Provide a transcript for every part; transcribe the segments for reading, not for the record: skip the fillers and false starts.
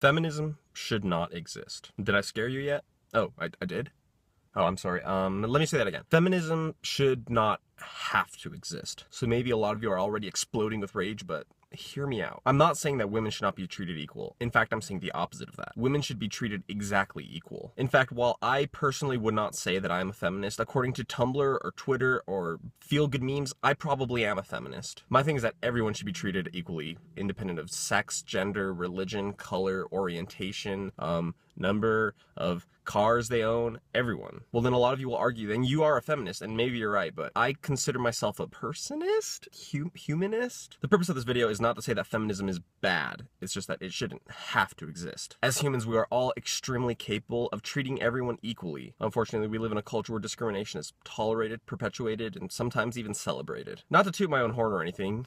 Feminism should not exist. Did I scare you yet? Oh, I did? Oh, I'm sorry. Let me say that again. Feminism should not have to exist. So maybe a lot of you are already exploding with rage, but hear me out. I'm not saying that women should not be treated equal. In fact, I'm saying the opposite of that. Women should be treated exactly equal. In fact, while I personally would not say that I'm a feminist, according to Tumblr or Twitter or feel-good memes, I probably am a feminist. My thing is that everyone should be treated equally, independent of sex, gender, religion, color, orientation, number of cars they own, everyone. Well, then a lot of you will argue, then you are a feminist, and maybe you're right, but I consider myself a personist? Humanist? The purpose of this video is not to say that feminism is bad, it's just that it shouldn't have to exist. As humans, we are all extremely capable of treating everyone equally. Unfortunately, we live in a culture where discrimination is tolerated, perpetuated, and sometimes even celebrated. Not to toot my own horn or anything,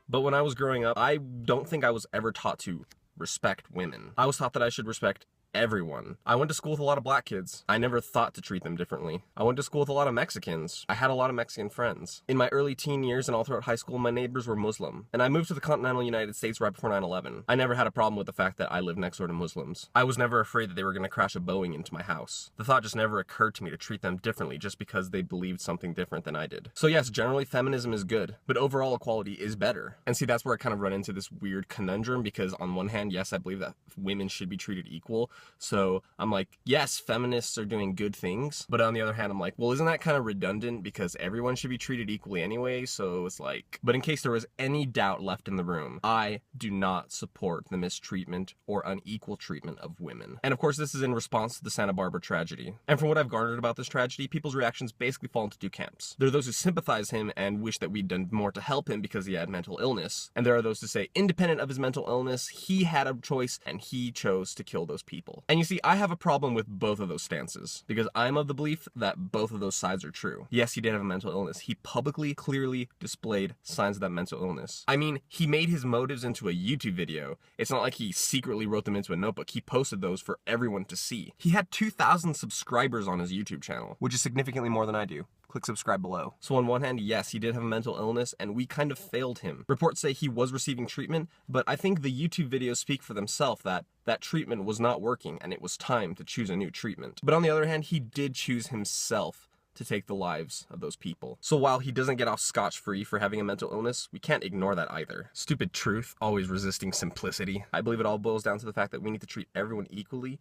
but when I was growing up, I don't think I was ever taught to respect women. I was taught that I should respect everyone. I went to school with a lot of black kids. I never thought to treat them differently. I went to school with a lot of Mexicans. I had a lot of Mexican friends. In my early teen years and all throughout high school, my neighbors were Muslim. And I moved to the continental United States right before 9/11. I never had a problem with the fact that I lived next door to Muslims. I was never afraid that they were going to crash a Boeing into my house. The thought just never occurred to me to treat them differently just because they believed something different than I did. So yes, generally feminism is good, but overall equality is better. And see, that's where I kind of run into this weird conundrum because on one hand, yes, I believe that women should be treated equal. So I'm like, yes, feminists are doing good things, but on the other hand, I'm like, well, isn't that kind of redundant because everyone should be treated equally anyway? So it's like, but in case there was any doubt left in the room, I do not support the mistreatment or unequal treatment of women. And of course, this is in response to the Santa Barbara tragedy. And from what I've garnered about this tragedy, people's reactions basically fall into two camps. There are those who sympathize him and wish that we'd done more to help him because he had mental illness. And there are those who say, independent of his mental illness, he had a choice and he chose to kill those people. And you see, I have a problem with both of those stances because I'm of the belief that both of those sides are true. Yes, he did have a mental illness. He publicly, clearly displayed signs of that mental illness. I mean, he made his motives into a YouTube video. It's not like he secretly wrote them into a notebook. He posted those for everyone to see. He had 2,000 subscribers on his YouTube channel, which is significantly more than I do. Click subscribe below. So on one hand, yes, he did have a mental illness and we kind of failed him. Reports say he was receiving treatment, but I think the YouTube videos speak for themselves that that treatment was not working and it was time to choose a new treatment. But on the other hand, he did choose himself to take the lives of those people. So while he doesn't get off scotch-free for having a mental illness, we can't ignore that either. Stupid truth, always resisting simplicity. I believe it all boils down to the fact that we need to treat everyone equally,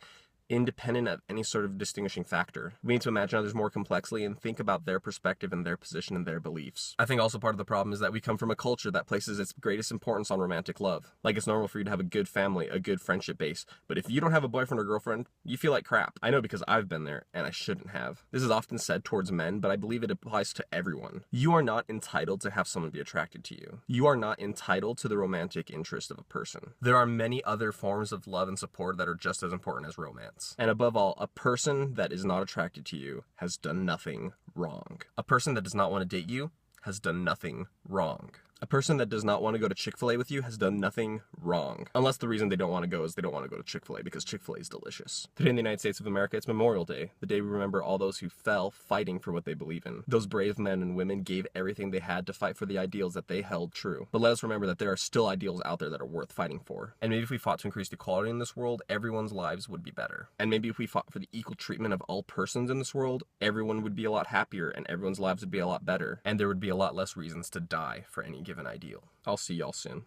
independent of any sort of distinguishing factor. We need to imagine others more complexly and think about their perspective and their position and their beliefs. I think also part of the problem is that we come from a culture that places its greatest importance on romantic love. Like it's normal for you to have a good family, a good friendship base, but if you don't have a boyfriend or girlfriend, you feel like crap. I know because I've been there and I shouldn't have. This is often said towards men, but I believe it applies to everyone. You are not entitled to have someone be attracted to you. You are not entitled to the romantic interest of a person. There are many other forms of love and support that are just as important as romance. And above all, a person that is not attracted to you has done nothing wrong. A person that does not want to date you has done nothing wrong. A person that does not want to go to Chick-fil-A with you has done nothing wrong. Unless the reason they don't want to go is they don't want to go to Chick-fil-A because Chick-fil-A is delicious. Today in the United States of America, it's Memorial Day, the day we remember all those who fell fighting for what they believe in. Those brave men and women gave everything they had to fight for the ideals that they held true. But let us remember that there are still ideals out there that are worth fighting for. And maybe if we fought to increase equality in this world, everyone's lives would be better. And maybe if we fought for the equal treatment of all persons in this world, everyone would be a lot happier and everyone's lives would be a lot better. And there would be a lot less reasons to die for any given ideal. I'll see y'all soon.